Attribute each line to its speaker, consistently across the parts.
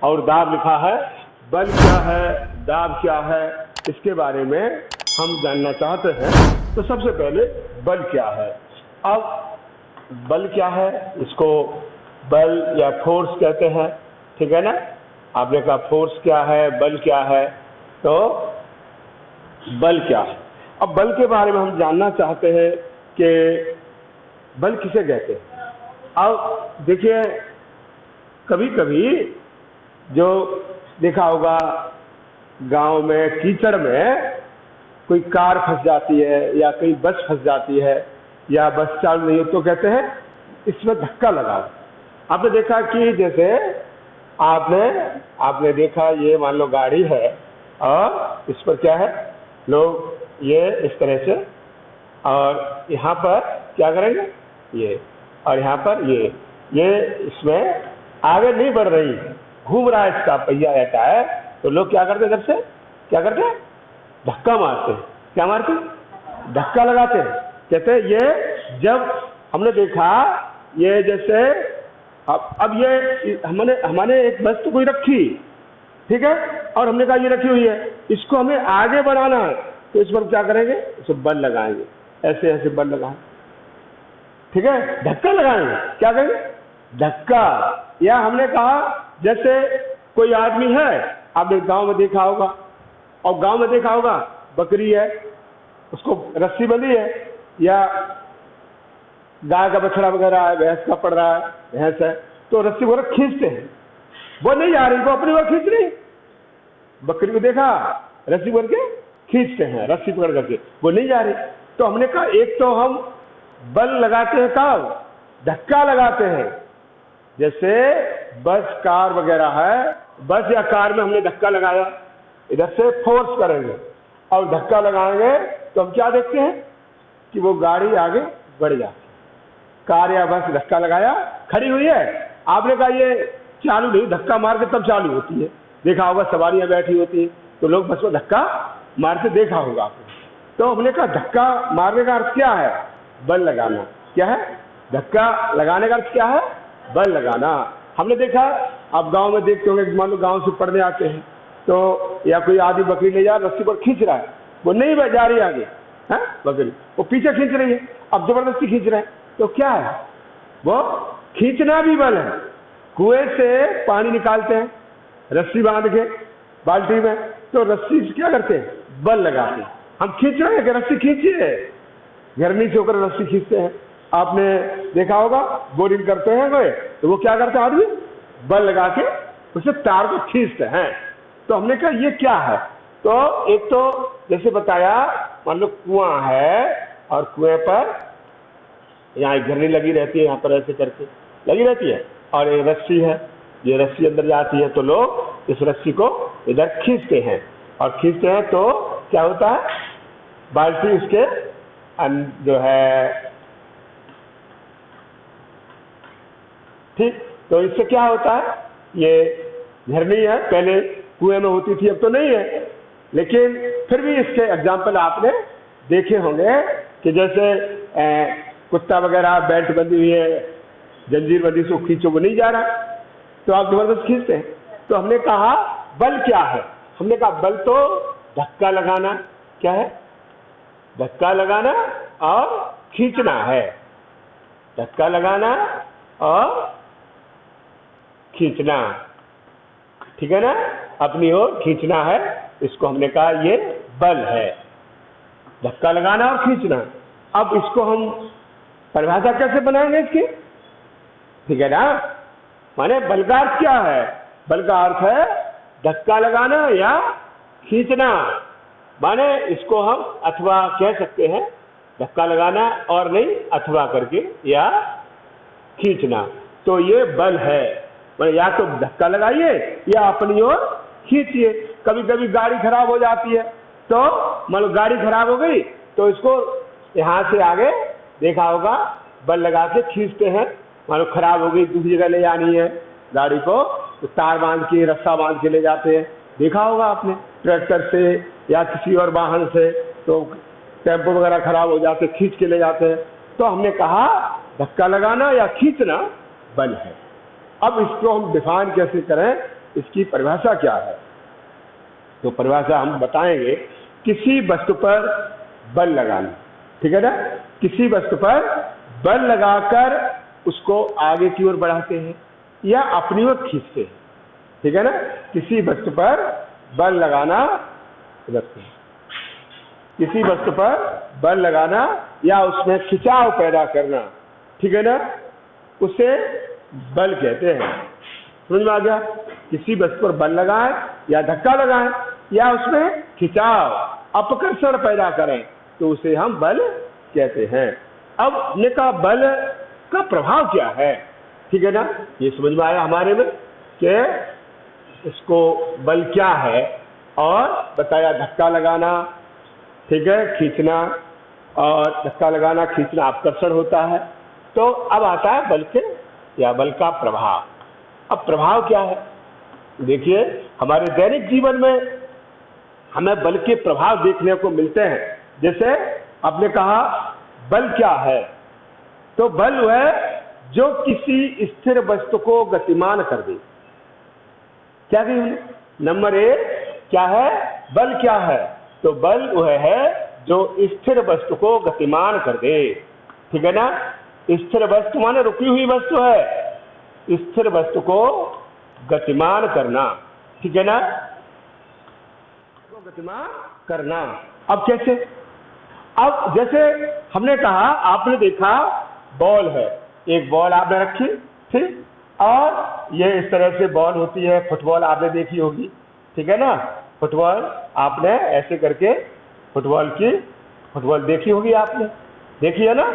Speaker 1: और दाब लिखा है। बल क्या है, दाब क्या है, इसके बारे में हम जानना चाहते हैं। तो सबसे पहले बल क्या है। अब बल क्या है, इसको बल या फोर्स कहते हैं, ठीक है ना। आपने कहा फोर्स क्या है, बल क्या है, तो बल क्या है। अब बल के बारे में हम जानना चाहते हैं कि बल किसे कहते हैं। अब देखिए, कभी कभी जो देखा होगा गांव में कीचड़ में कोई कार फंस जाती है या कोई बस फंस जाती है या बस चालू नहीं हो, तो कहते हैं इसमें धक्का लगाओ। आपने देखा कि जैसे आपने देखा, ये मान लो गाड़ी है और इस पर क्या है, लोग ये इस तरह से, और यहाँ पर क्या करेंगे, ये, और यहाँ पर ये इसमें आगे नहीं बढ़ रही, घूम रहा है इसका पहिया रहता है, तो लोग क्या करते हैं, इधर से क्या करते हैं, धक्का मारते हैं। क्या मारते हैं, धक्का लगाते हैं। कहते हैं ये, जब हमने देखा ये जैसे अब ये हमने एक वस्तु कोई रखी, ठीक है, और हमने कहा ये रखी हुई है, इसको हमें आगे बढ़ाना है, तो इस पर क्या करेंगे, इसे बल लगाएंगे, ऐसे ऐसे बल लगाएंगे, ठीक है, धक्का लगाएंगे। क्या करेंगे, धक्का। या हमने कहा जैसे कोई आदमी है, आपने गांव में देखा होगा, और गांव में देखा होगा बकरी है, उसको रस्सी बंधी है, या गाय का बछड़ा वगैरह है, भैंस का पड़ रहा है, भैंस है, तो रस्सी वगैरह खींचते हैं, वो नहीं जा रही, वो अपनी बार खींच रही। बकरी को देखा, रस्सी पकड़ के खींचते हैं, रस्सी पकड़ करके, वो नहीं जा रही। तो हमने कहा एक तो हम बल लगाते हैं, कब, धक्का लगाते हैं। जैसे बस कार वगैरह है, बस या कार में हमने धक्का लगाया, इधर से फोर्स करेंगे और धक्का लगाएंगे, तो हम क्या देखते हैं कि वो गाड़ी आगे बढ़ जाती है। कार या बस धक्का लगाया, खड़ी हुई है, आपने कहा ये चालू नहीं, धक्का मार के तब चालू होती है। देखा होगा सवारियां बैठी होती हैं, तो लोग बस को धक्का मारते देखा होगा आपने। तो हमने कहा धक्का मारने का अर्थ क्या है, बल लगाना। क्या है, धक्का लगाने का अर्थ क्या है, बल लगाना। हमने देखा, आप गांव में देखते होंगे, मान लो गांव से पढ़ने आते हैं, तो या कोई आदमी बकरी ले जा, रस्सी पर खींच रहा है, वो नहीं जा रही आगे, है बकरी, वो पीछे खींच रही है, अब जबरदस्ती खींच रहे हैं, तो क्या है, वो खींचना भी बल है। कुएं से पानी निकालते हैं रस्सी बांध के बाल्टी में, तो रस्सी से क्या करते हैं, बल लगाते हैं। हम खींच रहे हैं कि रस्सी खींचिए, गर्मी से होकर रस्सी खींचते हैं। आपने देखा होगा बोरिंग करते हैं कोई, तो वो क्या करते हैं, आदमी बल लगा के उसे तार को खींचते हैं। तो हमने कहा ये क्या है, तो एक तो जैसे बताया, मान लो कुआं है और कुएं पर यहाँ घरनी लगी रहती है, यहाँ पर ऐसे करके लगी रहती है, और एक रस्सी है, ये रस्सी अंदर जाती है, तो लोग इस रस्सी को इधर खींचते हैं, और खींचते हैं तो क्या होता है, बाल्टी उसके जो है, ठीक, तो इससे क्या होता है, ये झरनी है, पहले कुएं में होती थी, अब तो नहीं है, लेकिन फिर भी इसके एग्जाम्पल आपने देखे होंगे कि जैसे कुत्ता वगैरह बेल्ट बंधी हुई है, जंजीर बंधी, से खींचो, वो नहीं जा रहा, तो आप जबरदस्त खींचते हैं। तो हमने कहा बल क्या है, हमने कहा बल तो धक्का लगाना। क्या है, धक्का लगाना और खींचना है, धक्का लगाना और खींचना, ठीक है ना, अपनी ओर खींचना है, इसको हमने कहा ये बल है, धक्का लगाना और खींचना। अब इसको हम परिभाषा कैसे बनाएंगे इसकी, ठीक है ना, माने बल का अर्थ क्या है, बल का अर्थ है धक्का लगाना या खींचना। माने इसको हम अथवा कह सकते हैं, धक्का लगाना और नहीं अथवा करके, या खींचना, तो ये बल है। माने या तो धक्का लगाइए या अपनी ओर खींचिए। कभी कभी गाड़ी खराब हो जाती है, तो मान लो गाड़ी खराब हो गई, तो इसको यहाँ से आगे देखा होगा बल लगा के खींचते हैं। मान लो खराब हो गई, दूसरी जगह ले जानी है गाड़ी को, तो तार बांध के, रस्सा बांध के ले जाते हैं, देखा होगा आपने, ट्रैक्टर से या किसी और वाहन से, तो टेम्पो वगैरह खराब हो जाते, खींच के ले जाते हैं। तो हमने कहा धक्का लगाना या खींचना बल है। अब इसको हम डिफाइन कैसे करें, इसकी परिभाषा क्या है? तो परिभाषा हम बताएंगे, किसी वस्तु पर बल लगाना, ठीक है ना? किसी वस्तु पर बल लगाकर उसको आगे की ओर बढ़ाते हैं या अपनी ओर खींचते हैं, ठीक है ना? किसी वस्तु पर बल लगाना, किसी वस्तु पर बल लगाना या उसमें खिंचाव पैदा करना, ठीक है ना, उसे बल कहते हैं। समझ में आ गया? किसी वस्तु पर बल लगाएं या धक्का लगाएं या उसमें खिंचाव, अपकर्षण पैदा करें तो उसे हम बल कहते हैं। अब हमने कहा बल का प्रभाव क्या है, ठीक है ना? ये समझ में आया हमारे में कि इसको बल क्या है, और बताया धक्का लगाना, ठीक है, खींचना, और धक्का लगाना खींचना आकर्षण होता है। तो अब आता है बल के या बल का प्रभाव। अब प्रभाव क्या है? देखिए, हमारे दैनिक जीवन में हमें बल के प्रभाव देखने को मिलते हैं। जैसे आपने कहा बल क्या है, तो बल वह है जो किसी स्थिर वस्तु को गतिमान कर दे। क्या कही? नंबर 1 क्या है? बल क्या है? तो बल वह है जो स्थिर वस्तु को गतिमान कर दे, ठीक है ना? स्थिर वस्तु माने रुकी हुई वस्तु है, स्थिर वस्तु को गतिमान करना, ठीक है ना? गतिमान करना। अब कैसे? अब जैसे हमने कहा, आपने देखा बॉल है, एक बॉल आपने रखी, ठीक, और ये इस तरह से बॉल होती है, फुटबॉल आपने देखी होगी, ठीक है ना? फुटबॉल आपने ऐसे करके फुटबॉल देखी होगी, आपने देखी है ना?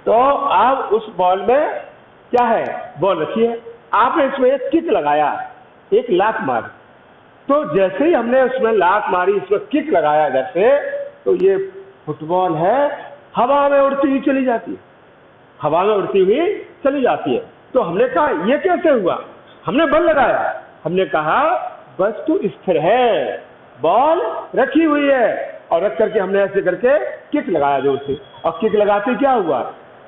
Speaker 1: तो आप उस बॉल में क्या है? बॉल रखी है, आपने इसमें एक किक लगाया, एक लात मारी, तो जैसे ही हमने उसमें लात मारी, इसमें किक लगाया इधर से, तो ये फुटबॉल है हवा में उड़ती हुई चली जाती है, हवा में उड़ती हुई चली जाती है। तो हमने कहा ये कैसे हुआ? हमने बल लगाया, हमने कहा वस्तु स्थिर है, बॉल रखी हुई है, और रख करके हमने ऐसे करके किक लगाया जोर से, और किक लगाते क्या हुआ?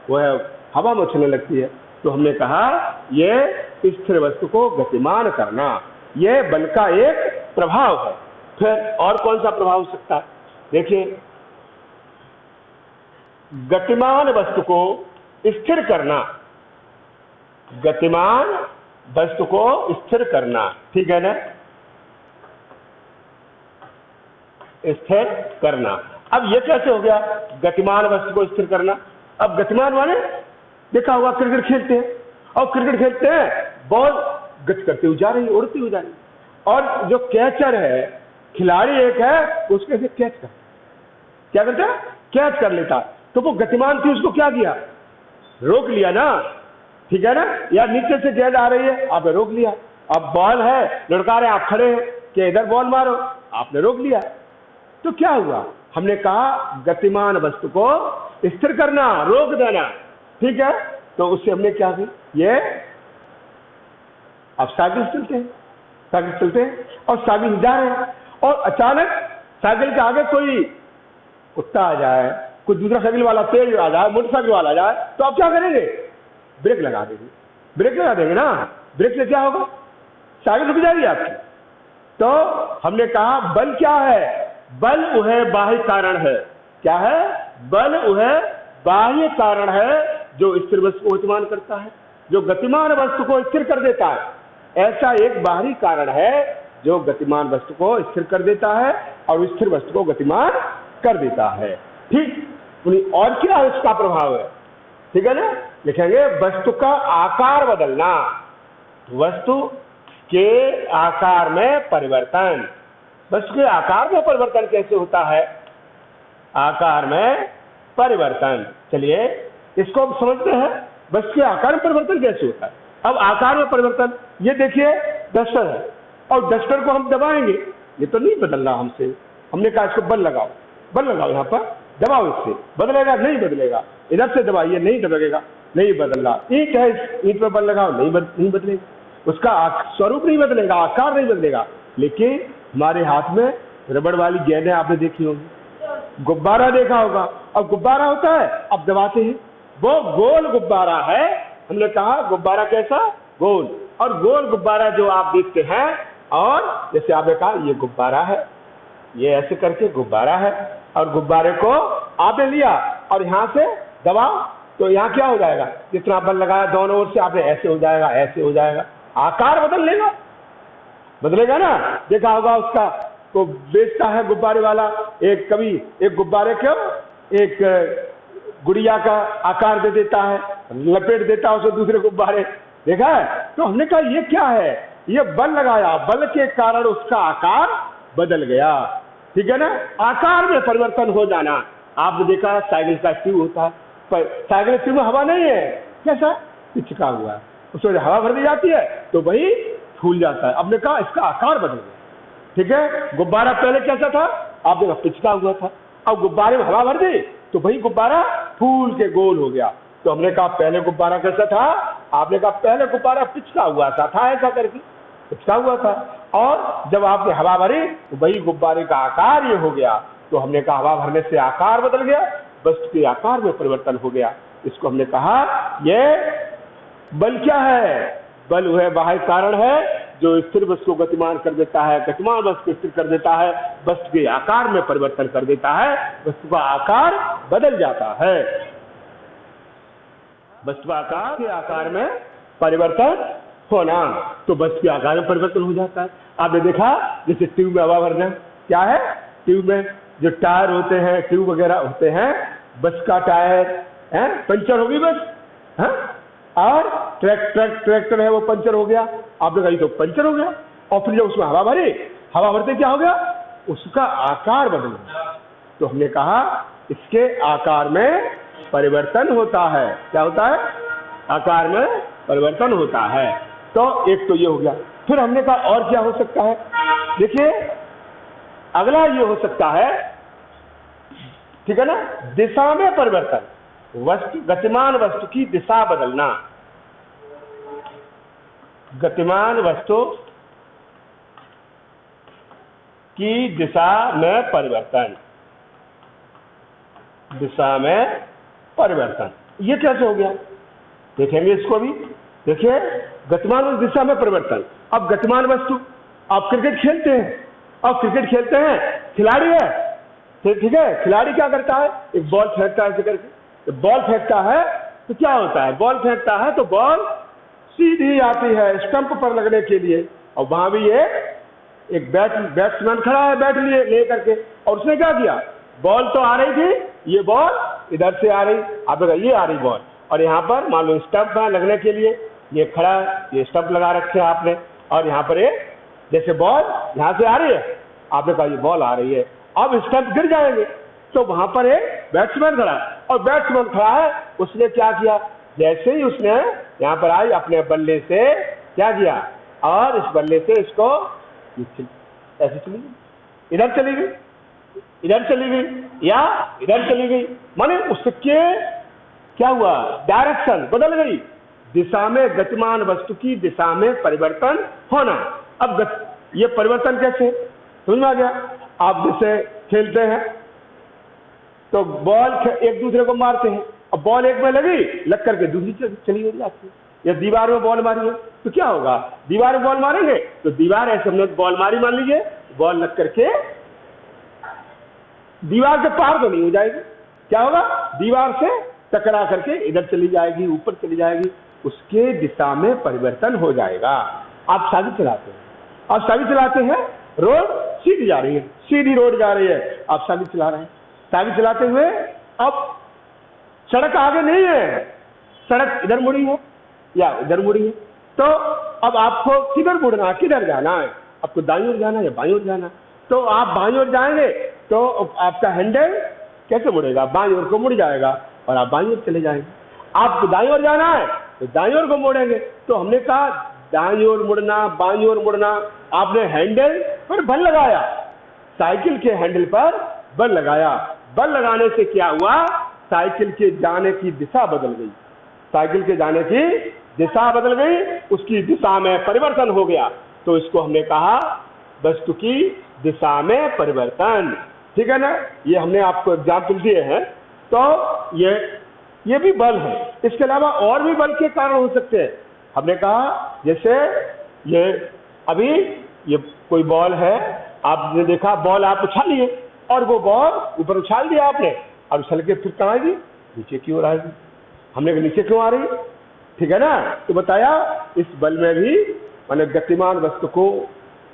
Speaker 1: वह हवा में उछलने लगती है। तो हमने कहा ये स्थिर वस्तु को गतिमान करना, ये बल का एक प्रभाव है। फिर और कौन सा प्रभाव हो सकता है? देखिए, गतिमान वस्तु को स्थिर करना, गतिमान वस्तु को स्थिर करना, ठीक है ना? स्थिर करना। अब ये कैसे हो गया गतिमान वस्तु को स्थिर करना? अब गतिमान माने देखा होगा क्रिकेट खेलते हैं, और क्रिकेट खेलते हैं, बॉल गति करती हुई जा रही है, उड़ती हुई जा रही है, और जो कैचर है, खिलाड़ी एक है, उसके से कैच कर, क्या करता है? कैच कर लेता। तो वो गतिमान थी, उसको क्या किया? रोक लिया ना, ठीक है ना? या नीचे से गेंद आ रही है, आपने रोक लिया। अब बॉल है, लड़का रहे, आप खड़े हैं कि इधर बॉल मारो, आपने रोक लिया। तो क्या हुआ? हमने कहा गतिमान वस्तु को स्थिर करना, रोक देना, ठीक है? तो उससे हमने क्या किया? ये अब साइकिल चलते हैं, और साइकिल जा रहे हैं, और अचानक साइकिल के आगे कोई कुत्ता आ जाए, कोई दूसरा साइकिल वाला तेज आ जाए, मोटरसाइकिल वाला आ जाए, तो आप क्या करेंगे? ब्रेक लगा देंगे, ब्रेक लगा देंगे ना। ब्रेक से क्या होगा? साइकिल रुक जाएगी आपकी। तो हमने कहा बल क्या है? बल वह बाह्य कारण है। क्या है? बल वह बाह्य कारण है जो स्थिर वस्तु को गतिमान करता है, जो गतिमान वस्तु को स्थिर कर देता है। ऐसा एक बाहरी कारण है जो गतिमान वस्तु को स्थिर कर देता है और स्थिर वस्तु को गतिमान कर देता है, ठीक? और क्या इसका प्रभाव है? ठीक है ना? लिखेंगे वस्तु का आकार बदलना, वस्तु के आकार में परिवर्तन। वस्तु के आकार में परिवर्तन कैसे होता है? आकार में परिवर्तन, चलिए इसको हम समझते हैं। वस्तु के आकार में परिवर्तन कैसे होता है? अब आकार में परिवर्तन, ये देखिए डस्टर है, और डस्टर को हम दबाएंगे, ये तो नहीं बदल रहा हमसे। हमने कहा इसको बल लगाओ, यहाँ पर दबाओ, इससे बदलेगा? नहीं बदलेगा। इधर से दबाइए, नहीं दबेगा, नहीं बदल रहा। ईंट है, ईंट पर बल लगाओ, नहीं बदलेगा, उसका स्वरूप नहीं बदलेगा, आकार नहीं बदलेगा। लेकिन हमारे हाथ में रबड़ वाली गेंदें आपने देखी होगी, गुब्बारा देखा होगा, अब गुब्बारा होता है, अब दबाते हैं, वो गोल गुब्बारा है। हमने कहा गुब्बारा कैसा? गोल। और गोल गुब्बारा जो आप देखते हैं, और जैसे आपने कहा ये गुब्बारा है, ये ऐसे करके गुब्बारा है, और गुब्बारे को आपने लिया और यहाँ से दबाओ तो यहाँ क्या हो जाएगा, जितना बल लगाया दोनों ओर से आपने, ऐसे हो जाएगा, ऐसे हो जाएगा, आकार बदल लेगा, बदलेगा ना। देखा होगा उसका को बेचता है गुब्बारे वाला, एक कभी एक गुब्बारे को एक गुड़िया का आकार दे देता है, लपेट देता है उसे दूसरे गुब्बारे, देखा है। तो हमने कहा ये क्या है, ये बल लगाया, बल के कारण उसका आकार बदल गया, ठीक है ना। आकार में परिवर्तन हो जाना। आपने देखा साइकिल का ट्यूब होता है, पर साइकिल ट्यूब में हवा नहीं है, कैसा चिपका हुआ है, उसमें हवा भर दी जाती है तो वही फूल जाता है। हमने कहा इसका आकार बदल गया, ठीक है। गुब्बारा पहले कैसा था, आपने कहा पिचका हुआ था, अब गुब्बारे में हवा भर दी तो वही गुब्बारा फूल के गोल हो गया। तो हमने कहा पहले गुब्बारा कैसा था, आपने कहा पहले गुब्बारा पिचका हुआ था ऐसा करके पिचका हुआ था, और जब आपने हवा भरी तो वही गुब्बारे का आकार ये हो गया। तो हमने कहा हवा भरने से आकार बदल गया, वस्तु के आकार में परिवर्तन हो गया। इसको हमने कहा ये बल क्या है, बल वह बाह्य कारण है जो स्थिर वस्तु को गतिमान कर देता है, गतिमान वस्तु को स्थिर कर देता है, वस्तु के आकार में परिवर्तन कर देता है, वस्तु का आकार बदल जाता है, वस्तु आकार के आकार में परिवर्तन होना। तो वस्तु के आकार में परिवर्तन हो जाता है। आपने देखा जैसे ट्यूब में हवा भरना क्या है, ट्यूब में जो टायर होते हैं, ट्यूब वगैरह होते हैं, बस का टायर है पंचर होगी बस है, और ट्रैक्टर है वो पंचर हो गया, आपने कहा तो पंचर हो गया, और फिर जब उसमें हवा भरी, हवा भरते क्या हो गया, उसका आकार बदल गया। तो हमने कहा इसके आकार में परिवर्तन होता है। क्या होता है, आकार में परिवर्तन होता है। तो एक तो ये हो गया। फिर हमने कहा और क्या हो सकता है, देखिए अगला ये हो सकता है, ठीक है ना, दिशा में परिवर्तन, वस्तु गतिमान वस्तु की दिशा बदलना, गतिमान वस्तु की दिशा में परिवर्तन, दिशा में परिवर्तन, ये कैसे हो गया देखेंगे इसको भी। देखिए गतिमान वस्तु दिशा में परिवर्तन। अब गतिमान वस्तु, आप क्रिकेट खेलते हैं, अब क्रिकेट खेलते हैं, खिलाड़ी है, ठीक है, खिलाड़ी क्या करता है, एक बॉल फेंकता है ऐसे करके, बॉल फेंकता है तो क्या होता है, बॉल फेंकता है तो बॉल सीधी आती है स्टंप पर लगने के लिए, और वहां भी ये एक बैट्समैन खड़ा है बैट लिए ले करके, और उसने क्या किया, बॉल तो आ रही थी, ये बॉल इधर से आ रही, आप ये आ रही बॉल, और यहाँ पर मान लो स्टंप है लगने के लिए, ये खड़ा है, ये स्टंप लगा रखे हैं आपने, और यहाँ पर ये जैसे बॉल यहाँ से आ रही है, आपने कहा ये बॉल आ रही है, अब स्टंप गिर जाएंगे, तो वहां पर एक बैट्समैन खड़ा है, और बैट्समैन खड़ा है, उसने क्या किया, जैसे ही उसने यहाँ पर आई अपने बल्ले से क्या किया, और इस बल्ले से इसको ऐसे चली गई, इधर चली गई, इधर चली गई, या इधर चली गई, माने उसके क्या हुआ, डायरेक्शन बदल गई, दिशा में गतिमान वस्तु की दिशा में परिवर्तन होना। अब ये परिवर्तन कैसे समझ में आ गया, आप जैसे खेलते हैं तो बॉल एक दूसरे को मारते हैं, अब बॉल एक में लगी, लग करके दूसरी चली गई जाती है, या दीवार में बॉल मारी है तो क्या होगा, दीवार में बॉल मारेंगे तो दीवार ऐसे हमने बॉल मारी, मान लीजिए बॉल लग करके दीवार के पार तो नहीं हो जाएगी, क्या होगा, दीवार से टकरा करके इधर चली जाएगी, ऊपर चली जाएगी, उसके दिशा में परिवर्तन हो जाएगा। आप साइकिल चलाते हैं, आप साइकिल चलाते हैं, रोड सीधी जा रही है, सीधी रोड जा रही है, आप साइकिल चला रहे हैं, साइकिल चलाते हुए अब सड़क आगे नहीं है, सड़क इधर मुड़ी है या इधर मुड़ी है, तो अब आपको किधर मुड़ना, किधर जाना है, आपको दाईं ओर जाना है या बाईं ओर जाना, तो आप बाईं ओर जाएंगे तो आपका हैंडल कैसे मुड़ेगा, बाईं ओर को मुड़ जाएगा और आप बाईं ओर चले जाएंगे। आपको दाईं ओर जाना है तो दाईं ओर को मोड़ेंगे। तो हमने कहा दाईं ओर मुड़ना, बाईं ओर मुड़ना, आपने हैंडल पर बल लगाया, साइकिल के हैंडल पर बल लगाया, बल लगाने से क्या हुआ, साइकिल के जाने की दिशा बदल गई, साइकिल के जाने की दिशा बदल गई, उसकी दिशा में परिवर्तन हो गया। तो इसको हमने कहा वस्तु की दिशा में परिवर्तन, ठीक है ना। ये हमने आपको एग्जाम्पल दिए हैं। तो ये भी बल है, इसके अलावा और भी बल के कारण हो सकते हैं। हमने कहा जैसे ये अभी ये कोई बॉल है, आपने देखा बॉल आप उछालिए और वो बॉल ऊपर उछाल दिया आपने और उछल के फिर कहाँ आएगी, नीचे की ओर आएगी। हमने कहा नीचे क्यों आ रही है, ठीक है ना। तो बताया इस बल में भी माने गतिमान वस्तु को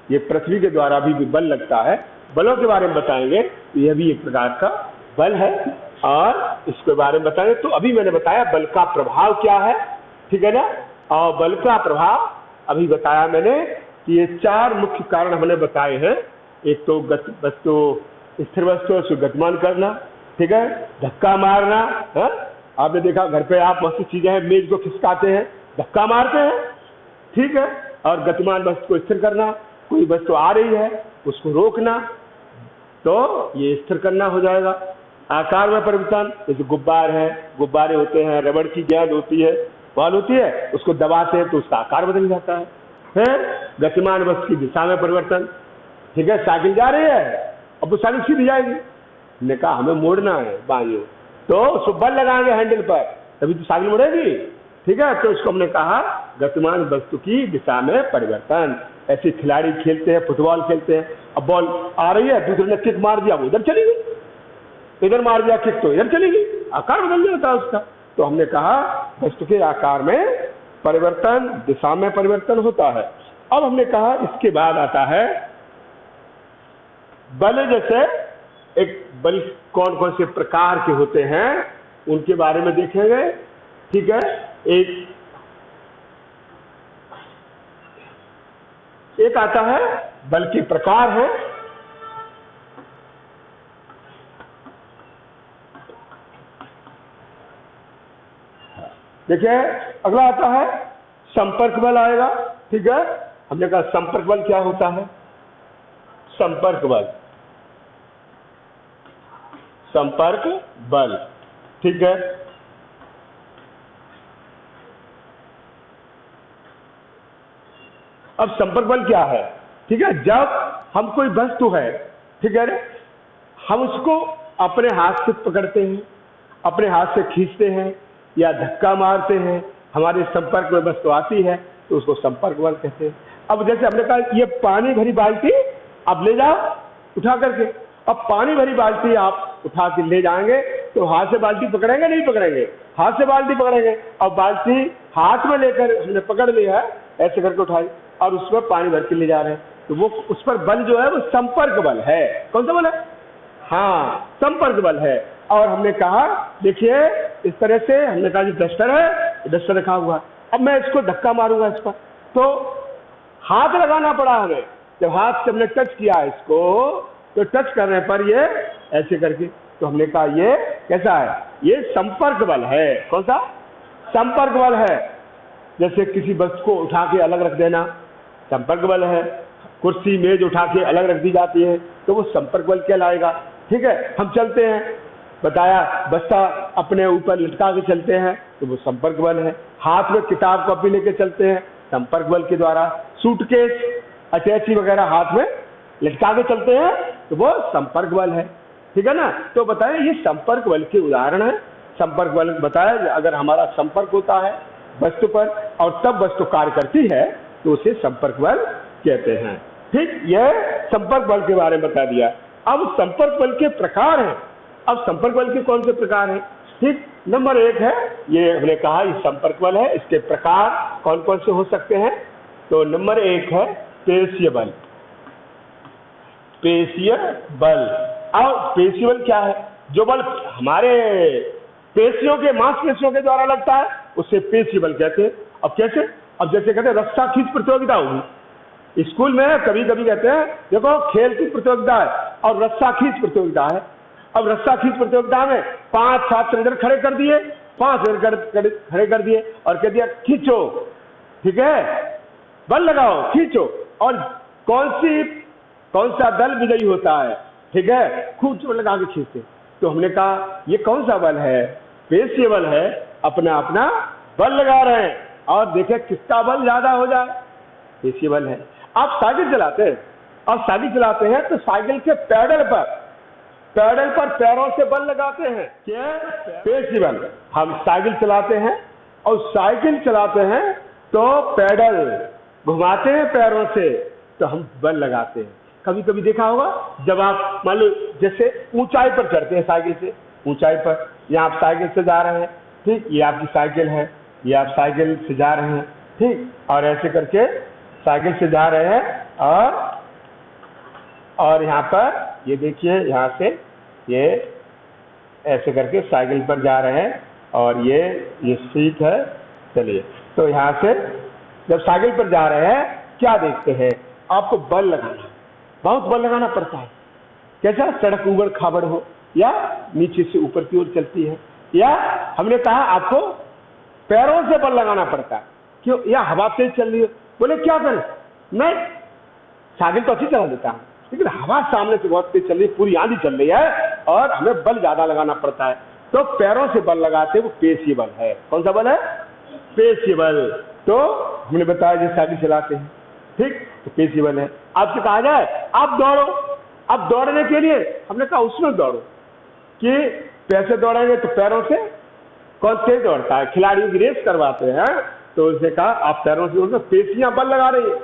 Speaker 1: ये पृथ्वी के द्वारा भी बल लगता है। बलों के बारे में बताएंगे तो यह भी एक प्रकार का बल है और इसके बारे में बताएंगे। तो अभी मैंने बताया बल का प्रभाव क्या है, ठीक है ना। और बल का प्रभाव अभी बताया मैंने कि ये 4 मुख्य कारण हमने बताए हैं। एक तो वस्तु स्थिर वस्तु उसको गतिमान करना, ठीक है, धक्का मारना है? आपने देखा घर पे आप बहुत सी चीजें हैं, मेज को खिसकाते हैं, धक्का मारते हैं, ठीक है। और गतिमान वस्तु को स्थिर करना, कोई वस्तु आ रही है उसको रोकना, तो ये स्थिर करना हो जाएगा। आकार में परिवर्तन, जैसे गुब्बारे हैं, गुब्बारे होते हैं, रबड़ की गेंद होती है, बॉल होती है, उसको दबाते हैं तो उसका आकार बदल जाता है। गतिमान वस्तु की दिशा में परिवर्तन, ठीक है, साइकिल जा रही है अब वो साइकिल सीधी जाएगी, हमने कहा हमें मोड़ना है बाइयों, तो उसको बल लगाएंगे हैंडल पर तभी तो साइकिल मुड़ेगी, ठीक है। तो इसको हमने कहा गतिमान वस्तु की दिशा में परिवर्तन। ऐसे खिलाड़ी खेलते हैं, फुटबॉल खेलते हैं, अब बॉल आ रही है, दूसरे ने किक मार दिया वो उधर चली गई, इधर मार दिया किक तो इधर चली गई, आकार बदल जाता है उसका। तो हमने कहा वस्तु के आकार में परिवर्तन, दिशा में परिवर्तन होता है। अब हमने कहा इसके बाद आता है बल। जैसे एक बल कौन कौन से प्रकार के होते हैं उनके बारे में देखेंगे, ठीक है। एक आता है बल के प्रकार है, देखिए। अगला आता है संपर्क बल आएगा, ठीक है। हमने कहा संपर्क बल क्या होता है, संपर्क बल, संपर्क बल, ठीक है। अब संपर्क बल क्या है, ठीक है। जब हम कोई वस्तु है, ठीक है, हम उसको अपने हाथ से पकड़ते हैं, अपने हाथ से खींचते हैं या धक्का मारते हैं, हमारे संपर्क में वस्तु आती है तो उसको संपर्क बल कहते हैं। अब जैसे हमने कहा ये पानी भरी बाल्टी अब ले जाओ उठा करके, अब पानी भरी बाल्टी आप उठा के ले जाएंगे तो हाथ से बाल्टी पकड़ेंगे नहीं पकड़ेंगे, हाथ से बाल्टी पकड़ेंगे। अब बाल्टी हाथ में लेकर हमने पकड़ लिया है, ऐसे करके उठाई और उसमें पानी भर के ले जा रहे हैं, तो वो उस पर बल जो है वो संपर्क बल है। कौन सा बल है, हाँ संपर्क बल है। और हमने कहा देखिए इस तरह से हमने कहा डस्टर है, डस्टर रखा हुआ, अब मैं इसको धक्का मारूंगा इस पर, तो हाथ लगाना पड़ा हमें। जब हाथ से हमने टच किया इसको तो टच करने पर ये ऐसे करके, तो हमने कहा ये कैसा है, ये संपर्क बल है। कौन सा, संपर्क बल है। जैसे किसी वस्तु को उठा के अलग रख देना संपर्क बल है, कुर्सी मेज उठा के अलग रख दी जाती है तो वो संपर्क बल कहलाएगा, ठीक है। हम चलते हैं, बताया बस्ता अपने ऊपर लटका के चलते हैं तो वो संपर्क बल है। हाथ में किताब कॉपी लेके चलते हैं संपर्क बल के द्वारा। सूटकेस अटैची वगैरह हाथ में लटका के चलते हैं तो वो संपर्क बल है, ठीक है ना। तो बताएं ये संपर्क बल के उदाहरण है। संपर्क बल बताया अगर हमारा संपर्क होता है वस्तु पर और तब वस्तु कार्य करती है तो उसे संपर्क बल कहते हैं, ठीक। यह संपर्क बल के बारे में बता दिया। अब संपर्क बल के प्रकार हैं। अब संपर्क बल के कौन से प्रकार हैं, ठीक। नंबर 1 है, ये हमने कहा ये संपर्क बल है, इसके प्रकार कौन कौन से हो सकते हैं। तो नंबर 1 है पेशीय बल। पेशीय बल, अब पेशीय बल क्या है, जो बल हमारे पेशियों के मांसपेशियों के द्वारा लगता है उसे पेशीय बल कहते हैं। अब कैसे, अब जैसे कहते हैं रस्सा खींच प्रतियोगिता होगी स्कूल में, कभी कभी कहते हैं देखो खेल की प्रतियोगिता है और रस्सा खींच प्रतियोगिता है। अब रस्सा खींच प्रतियोगिता में 5 छात्र इधर खड़े कर दिए, 5 इधर खड़े कर दिए और कह दिया खींचो, ठीक है, बल लगाओ खींचो, और कौन सा दल विजयी होता है, ठीक है, खूब जोर लगा के खींचते। तो हमने कहा ये कौन सा बल है, पेशीय बल है। अपना अपना बल लगा रहे हैं और देखें किसका बल ज्यादा हो जाए, पेशीय बल है। आप साइकिल चलाते हैं और साइकिल चलाते हैं तो साइकिल के पैडल पर पैरों से बल लगाते हैं, क्या, पेशीय बल। हम साइकिल चलाते हैं और साइकिल चलाते हैं तो पैडल घुमाते हैं पैरों से, तो हम बल लगाते हैं। कभी कभी देखा होगा जब आप मान लो जैसे ऊंचाई पर चढ़ते हैं साइकिल से, ऊंचाई पर, या आप साइकिल से जा रहे हैं, ठीक, ये आपकी साइकिल है, ये आप साइकिल से जा रहे हैं, ठीक, और ऐसे करके साइकिल से जा रहे हैं और यहाँ पर ये देखिए, यहाँ से ये ऐसे करके साइकिल पर जा रहे हैं और ये सीट है। चलिए, तो यहाँ से जब साइकिल पर जा रहे हैं क्या देखते हैं, आपको बल लगाना, बहुत बल लगाना पड़ता है। कैसा, सड़क उबड़ खाबड़ हो या नीचे से ऊपर की ओर चलती है, या हमने कहा आपको पैरों से बल लगाना पड़ता है, क्यों, या हवा तेज चल रही है। बोले क्या करें, मैं साइकिल तो अच्छी चला देता हूँ, लेकिन हवा सामने से बहुत तेज चल रही है, पूरी आंधी चल रही है और हमें बल ज्यादा लगाना पड़ता है, तो पैरों से बल लगाते, वो पेशीय बल है। कौन सा बल है, पेशीय बल। तो हमने बताया जो साइकिल चलाते हैं, ठीक, तो पेशीय बल है। आपसे कहा जाए आप दौड़ो, अब दौड़ने के लिए हमने कहा उसमें दौड़ो, कि पैसे दौड़ेंगे तो पैरों से, कौन तेज दौड़ता है, खिलाड़ियों की रेस करवाते हैं, तो उसने कहा आप पैरों से दौड़ो, पेशियां बल लगा रही है,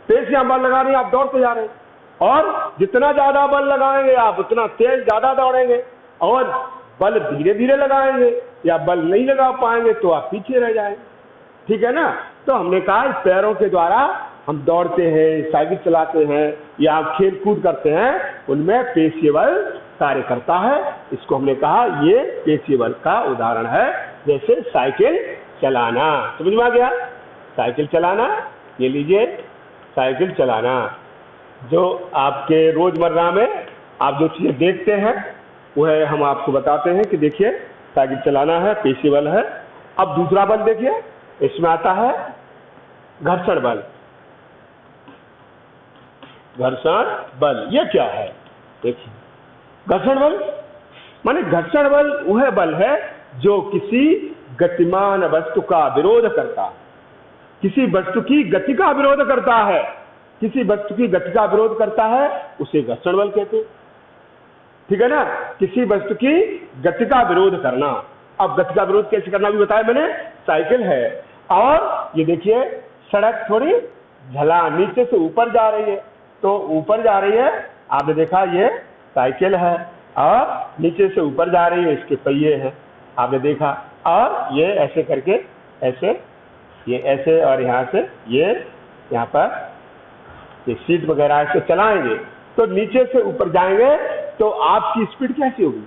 Speaker 1: पेशियां बल लगा रही है, आप दौड़ते जा रहे हैं, और जितना ज्यादा बल लगाएंगे आप उतना तेज ज्यादा दौड़ेंगे, और बल धीरे धीरे लगाएंगे या बल नहीं लगा पाएंगे तो आप पीछे रह जाएंगे, ठीक है ना। तो हमने कहा पैरों के द्वारा हम दौड़ते हैं, साइकिल चलाते हैं या खेल कूद करते हैं, उनमें पेशीय बल कार्य करता है। इसको हमने कहा ये पेशीय बल का उदाहरण है, जैसे साइकिल चलाना। समझ में आ गया, साइकिल चलाना, ये लीजिए साइकिल चलाना, जो आपके रोजमर्रा में आप जो चीजें देखते हैं वह हम आपको बताते हैं कि देखिए साइकिल चलाना है, पेशीय बल है। अब दूसरा बल देखिए, इसमें आता है घर्षण बल। घर्षण बल ये क्या है, देखिए घर्षण बल माने घर्षण बल वह बल है जो किसी गतिमान वस्तु का विरोध करता है, किसी वस्तु की गति का विरोध करता है, किसी वस्तु की गति का विरोध करता है उसे घर्षण बल कहते हैं, ठीक है ना। किसी वस्तु की गति का विरोध करना, अब गति का विरोध कैसे करना भी बताया मैंने, साइकिल है और ये देखिए सड़क थोड़ी ढलान नीचे से ऊपर जा रही है, तो ऊपर जा रही है, आपने देखा ये साइकिल है और नीचे से ऊपर जा रही है, इसके पहिए हैं, आपने देखा, और ये ऐसे करके ऐसे, ये ऐसे और यहाँ से ये यहाँ पर ये सीट वगैरह ऐसे चलाएंगे तो नीचे से ऊपर जाएंगे, तो आपकी स्पीड कैसी होगी,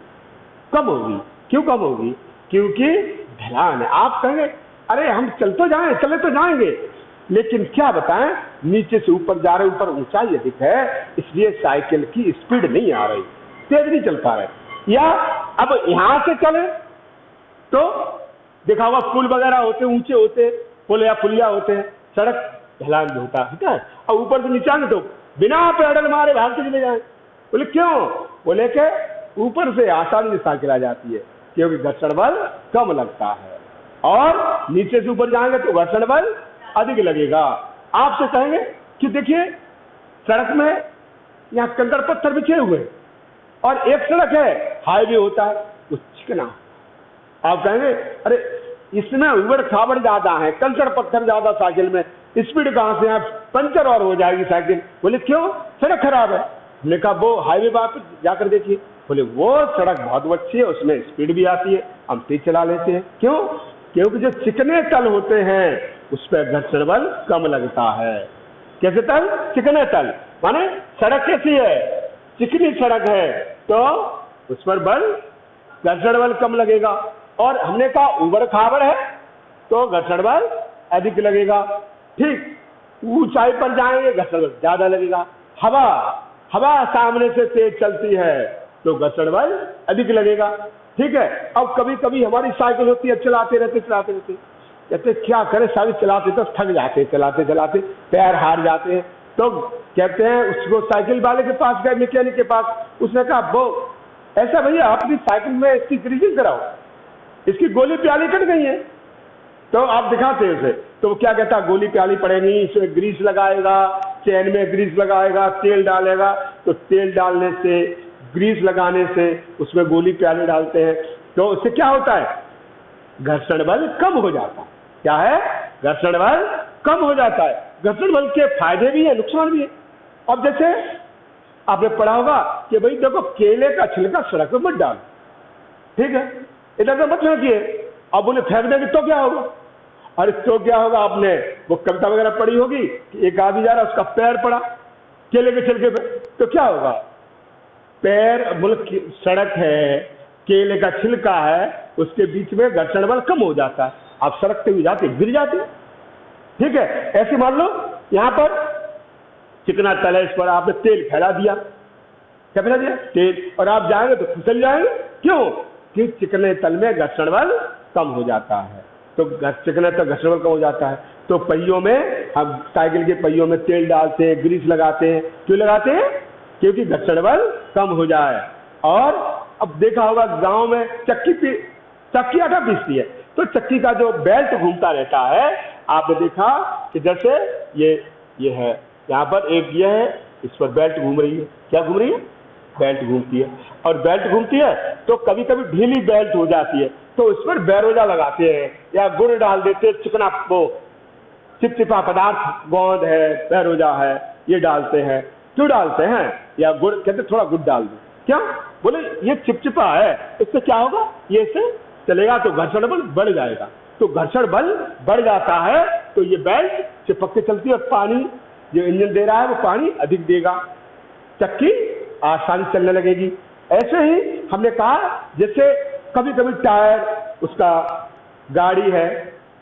Speaker 1: कम होगी। क्यों कम होगी, क्योंकि ढलान है। आप कहेंगे अरे हम चल तो जाएं, चले तो जाएंगे, लेकिन क्या बताएं नीचे से ऊपर जा रहे, ऊपर ऊंचाई अधिक है, इसलिए साइकिल की स्पीड नहीं आ रही, तेज नहीं चल पा रहे। या अब यहां से चले तो देखा हुआ पुल वगैरह होते, ऊंचे होते, पुल या पुलिया होते हैं, सड़क ढलान भी होता है, और ऊपर से नीचे आने तो बिना पैडल मारे भाग के चले जाए। बोले क्यों, बोले के ऊपर से आसानी से साइकिल आ जाती है, क्योंकि घर्षण बल कम लगता है, और नीचे से ऊपर जाएंगे तो घर्षण बल अधिक लगेगा। आपसे कहेंगे कि देखिए सड़क में यहाँ कंकड़ पत्थर बिछे हुए और एक सड़क है, हाईवे होता है, वो चिकना, आप कहेंगे अरे इसमें उबड़ खाबड़ ज्यादा है, कंकड़ पत्थर ज्यादा, साइकिल में स्पीड कहां से है, पंचर और हो जाएगी साइकिल। बोले क्यों, सड़क खराब है। हमने कहा वो हाईवे पर जाकर देखिए, बोले वो सड़क बहुत अच्छी है, उसमें स्पीड भी आती है, हम तेज चला लेते हैं। क्यों, क्योंकि जो चिकने तल होते हैं उस पर घर्षण बल कम लगता है। कैसे तल, चिकने तल, माने सड़क कैसी है, चिकनी सड़क है, तो उस पर बल घर्षण बल कम लगेगा। और हमने कहा उबड़ खाबड़ है तो घर्षण बल अधिक लगेगा, ठीक। ऊंचाई पर जाएंगे घर्षण बल ज्यादा लगेगा। हवा सामने से तेज चलती है तो घर्षण बल अधिक लगेगा, ठीक है। अब कभी कभी हमारी साइकिल होती है, चलाते रहते कहते क्या करें, साइकिल चलाते तो थक जाते, चलाते चलाते पैर हार जाते हैं, तो कहते हैं उसको साइकिल वाले के पास गए, मैकेनिक के पास, उसने कहा वो ऐसा भैया अपनी साइकिल में इसकी ग्रीसिंग कराओ, इसकी गोली प्याली कट गई है, तो आप दिखाते हैं उसे, तो क्या कहता, गोली प्याली पड़ेगी, इसमें ग्रीस लगाएगा, चैन में ग्रीस लगाएगा, तेल डालेगा, तो तेल डालने से, ग्रीस लगाने से उसमें गोली प्याली डालते हैं, तो उससे क्या होता है, घर्षण बल कम हो जाता है। क्या है, घर्षण बल कम हो जाता है। घर्षण बल के फायदे भी है, नुकसान भी है। अब जैसे आपने पढ़ा होगा कि भाई देखो केले का छिलका सड़क में मत डाल, ठीक है, इधर तो मत फेंकिए। अब बोले फेंक देंगे तो क्या होगा? अरे तो क्या होगा, आपने वो कविता वगैरह पढ़ी होगी कि एक आदमी जा रहा, उसका पैर पड़ा केले के छिलके पे, तो क्या होगा? पैर मुल्क सड़क है, केले का छिलका है, उसके बीच में घर्षण बल कम हो जाता है, आप सड़कते हुए जाते गिर जाते, ठीक है। ऐसे मान लो यहां पर चिकना तल है, इस पर आपने तेल फैला दिया, क्या फैला दिया? तेल, और आप जाएंगे तो फिसल जाएंगे। क्यों? कि चिकने तल में घर्षण बल कम हो जाता है, तो चिकने तल घर्षण बल कम हो जाता है। तो पहियों में, हम साइकिल के पहियों में तेल डालते हैं, ग्रीस लगाते हैं, क्यों लगाते हैं? क्योंकि घर्षण बल कम हो जाए। और अब देखा होगा गांव में चक्की आटा पीसती है, तो चक्की का जो बेल्ट घूमता रहता है, आपने देखा कि जैसे ये है, यहाँ पर एक ये है, इस पर बेल्ट घूम रही है, क्या घूम रही है? बेल्ट घूमती है, और बेल्ट घूमती है तो कभी कभी ढीली बेल्ट हो जाती है, तो उस पर बेरोजा लगाते हैं या गुड़ डाल देते हैं, चिकना वो चिपचिपा पदार्थ, गोंद है, बेरोजा है, ये डालते हैं। क्यों डालते हैं? या गुड़, कहते थोड़ा गुड़ डाल दो, क्या? बोले ये चिपचिपा है, इससे क्या होगा? ये इससे चलेगा तो घर्षण बल बढ़ जाएगा, तो घर्षण बल बढ़ जाता है तो ये बेल्ट चिपक के चलती है, और पानी जो इंजन दे रहा है वो पानी अधिक देगा, चक्की आसानी चलने लगेगी। ऐसे ही हमने कहा जैसे कभी कभी टायर, उसका गाड़ी है,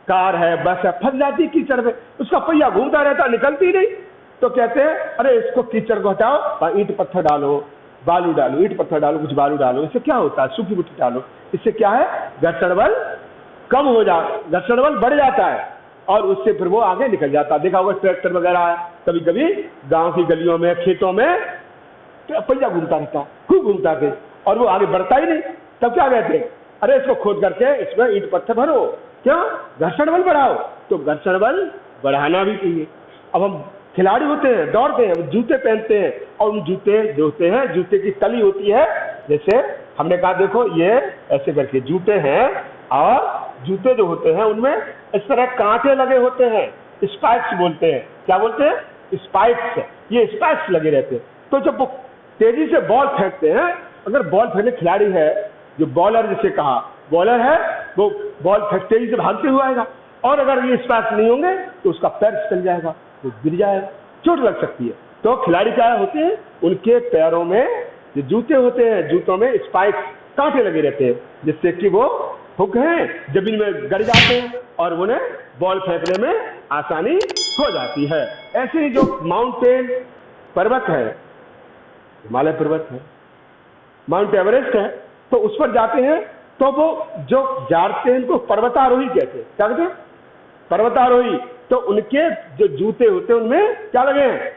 Speaker 1: कार है, बस है, फंस जाती कीचड़ में, उसका पहिया घूमता रहता, निकलती नहीं, तो कहते हैं अरे इसको कीचड़ को हटाओ, ईंट पत्थर डालो, बालू डालो, ईंट पत्थर डालो, कुछ बालू डालो, इससे क्या होता है? सूखी मिट्टी डालो, इससे क्या है? घर्षण बल कम हो घर्षण बल बढ़ जाता है, और उससे फिर वो आगे निकल जाता है। देखा होगा ट्रैक्टर वगैरह है, कभी कभी गांव की गलियों में, खेतों में पहिया घूमता रहता, खूब घूमता है, और वो आगे बढ़ता ही नहीं। तब क्या कहते हैं? अरे इसको खोद करके इसमें ईंट पत्थर भरो, क्या? घर्षण बल बढ़ाओ। तो घर्षण बल बढ़ाना भी चाहिए। अब हम खिलाड़ी होते हैं, दौड़ते हैं, जूते पहनते हैं, और उन जूते जो होते हैं, जूते की तली होती है, जैसे हमने कहा देखो ये ऐसे करके जूते हैं, और जूते जो होते हैं उनमें इस तरह कांटे लगे होते हैं, स्पाइक्स बोलते हैं, क्या बोलते हैं? स्पाइक्स, ये स्पाइक्स लगे रहते हैं। तो जब वो तेजी से बॉल फेंकते हैं, अगर बॉल फेंकने खिलाड़ी है, जो बॉलर जिसे कहा, बॉलर है, वो बॉल तेजी से भागते हुए आएगा, और अगर ये स्पाइक्स नहीं होंगे तो उसका पैर फिसल जाएगा, वो गिर जाएगा, चोट लग सकती है। तो खिलाड़ी क्या होते हैं? उनके पैरों में जो जूते होते हैं, जूतों में स्पाइक्स, कांटे लगे रहते हैं, जिससे कि वो हुक हैं, जमीन में गड़ जाते हैं, और उन्हें बॉल फेंकने में आसानी हो जाती है। ऐसे ही जो माउंटेन पर्वत है, हिमालय पर्वत है, माउंट एवरेस्ट है, तो उस पर जाते हैं तो वो जो जाते हैं उनको पर्वतारोही कहते हैं। क्या कहते हैं? पर्वतारोही। तो उनके जो जूते होते हैं उनमें क्या लगे हैं?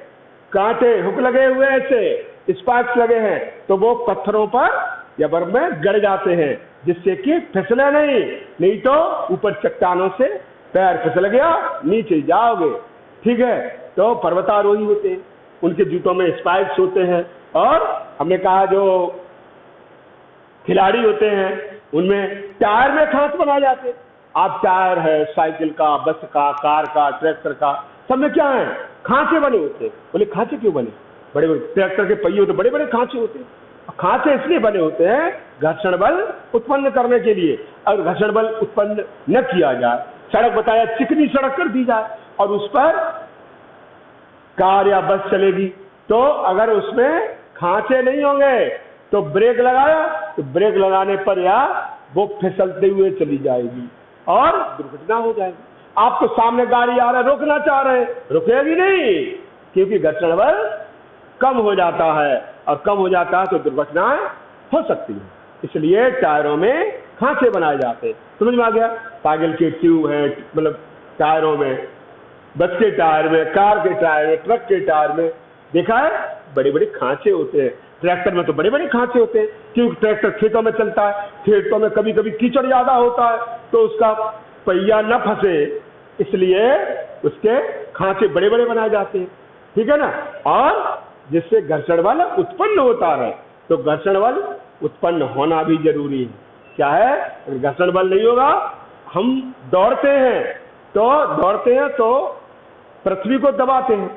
Speaker 1: कांटे, हुक लगे हुए हैं, ऐसे स्पाइक्स लगे हैं, तो वो पत्थरों पर या बर्फ में गड़ जाते हैं, जिससे कि फिसले नहीं तो ऊपर चट्टानों से पैर फिसल गया, नीचे जाओगे, ठीक है। तो पर्वतारोही होते हैं, उनके जूतों में स्पाइक्स होते हैं, और हमने कहा जो खिलाड़ी होते हैं उनमें टायर में खांच बनाए जाते हैं। आप टायर है साइकिल का, बस का, कार का, ट्रैक्टर का, सब में क्या है? खांचे बने होते हैं। बोले खांचे क्यों बने? बड़े बड़े ट्रैक्टर के पहिए होते, बड़े बड़े खांचे होते हैं। खांचे इसलिए बने होते हैं घर्षण बल उत्पन्न करने के लिए। अगर घर्षण बल उत्पन्न न किया जाए, सड़क बताया चिकनी सड़क कर दी जाए और उस पर कार या बस चलेगी, तो अगर उसमें खांचे नहीं होंगे तो ब्रेक लगाया, तो ब्रेक लगाने पर या वो फिसलते हुए चली जाएगी और दुर्घटना हो जाएगी। आपको सामने गाड़ी आ रहा है, रोकना चाह रहे हैं, रुकेगी नहीं, क्योंकि घर्षण बल कम हो जाता है, और कम हो जाता है तो दुर्घटनाएं हो सकती है। इसलिए टायरों में खांचे बनाए जाते हैं। समझ में आ गया? साइकिल के ट्यूब है, मतलब टायरों में, बस के टायर में, कार के टायर में, ट्रक के टायर में देखा है बड़े बड़े खांचे होते हैं। ट्रैक्टर में तो बड़े बड़े खांचे होते हैं, क्योंकि ट्रैक्टर खेतों में चलता है, खेतों में कभी कभी कीचड़ ज्यादा होता है, तो उसका पहिया न फंसे इसलिए उसके खांचे बड़े बड़े बनाए जाते हैं, ठीक है ना। और जिससे घर्षण बल उत्पन्न होता है, तो घर्षण बल उत्पन्न होना भी जरूरी है। क्या है? घर्षण बल नहीं होगा, हम दौड़ते हैं तो पृथ्वी को दबाते हैं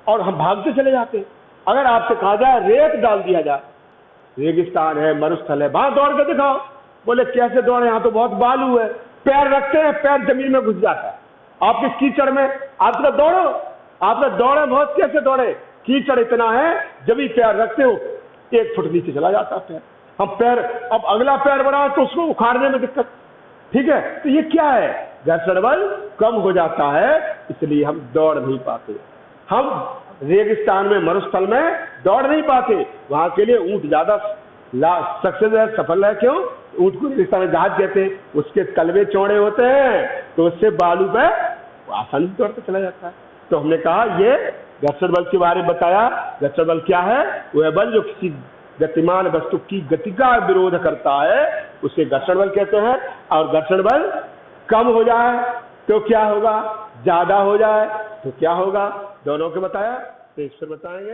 Speaker 1: और हम भागते चले जाते हैं, अगर आपसे कहा जाए रेत डाल दिया जाए, रेगिस्तान है, मरुस्थल है, वहां दौड़ के दिखाओ, बोले कैसे दौड़े, यहाँ तो बहुत बालू है, पैर रखते हैं, पैर जमीन में घुस जाता है। आप इस कीचड़ में आप तो दौड़ो, आपने दौड़े बहुत, कैसे दौड़े, कीचड़ इतना है, जब भी पैर रखते हो 1 फुट नीचे चला जाता है पैर। हम पैर, अब अगला पैर बढ़ा तो उसको उखाड़ने में दिक्कत, ठीक है। तो ये क्या है, घर्षण बल कम हो जाता है, इसलिए हम दौड़ नहीं पाते। हम रेगिस्तान में, मरुस्थल में दौड़ नहीं पाते, वहां के लिए ऊंट ज्यादा सक्सेस है, सफल है। क्यों? ऊंट को रेगिस्तान में जहाज कहते हैं, उसके कलवे चौड़े होते हैं, तो उससे बालू पे आसानी से दौड़ते चला जाता है। तो हमने कहा ये घर्षण बल के बारे में बताया। घर्षण बल क्या है? वह बल जो किसी गतिमान वस्तु की गति का विरोध करता है, उसे घर्षण बल कहते हैं। और घर्षण बल कम हो जाए तो क्या होगा, ज्यादा हो जाए तो क्या होगा, दोनों के बताया, तो इस पर बताएंगे।